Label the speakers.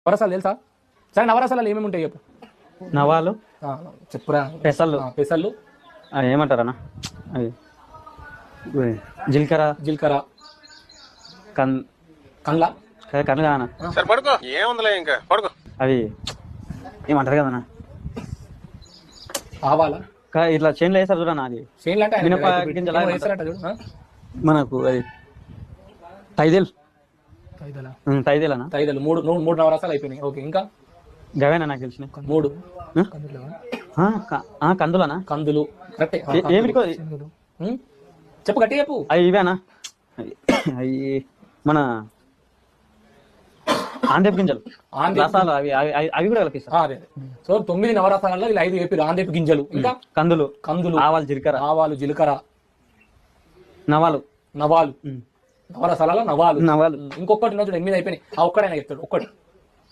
Speaker 1: నవరసాలు తెలుసా? సరే నవరసాలు ఏమేమి ఉంటాయి చెప్పు.
Speaker 2: నవాలు,
Speaker 1: చెప్పురా.
Speaker 2: పెసళ్ళు,
Speaker 1: పెసళ్ళు,
Speaker 2: ఏమంటారన్నా అవి జీలకర్ర,
Speaker 1: జీలకర్ర, కండ్ల
Speaker 2: కండ్లు కాదన్నా అవి ఏమంటారు కదన్నా
Speaker 1: ఆవాల
Speaker 2: ఇట్లా చేనులో వేస్తారు చూడన్నా అది
Speaker 1: చేనులు అంటే
Speaker 2: మినప గింజలు
Speaker 1: వేస్తారట చూడు.
Speaker 2: మనకు అది తైదేలు తైదేలనా
Speaker 1: ఐదు మూడు మూడు నవరసాలు అయిపోయినాయి. ఓకే, ఇంకా
Speaker 2: గవేనా నాకు తెలిసిన
Speaker 1: మూడు
Speaker 2: కందులనా
Speaker 1: కందులు కరెక్టే.
Speaker 2: ఏమిటికో
Speaker 1: చెప్పు గట్టి చెప్పు.
Speaker 2: అవి ఇవేనా అవి మన ఆందేపు గింజలు రసాలు అవి అవి కూడా కలిపిస్తారు.
Speaker 1: అదే సో 9 నవరసాలలో వీళ్ళు 5 చెప్పారు. ఆందేపు గింజలు, ఇంకా
Speaker 2: కందులు,
Speaker 1: కందులు,
Speaker 2: ఆవాలు, జీలకర్ర,
Speaker 1: ఆవాలు, జీలకర్ర,
Speaker 2: నవాలు,
Speaker 1: నవాలు, నవరసాలలో నవాలు.
Speaker 2: నవాలు
Speaker 1: ఇంకొకటి చూడు 8 అయిపోయినాయి. ఆ ఒక్కడైనా చెప్తాడు ఒక్కటి.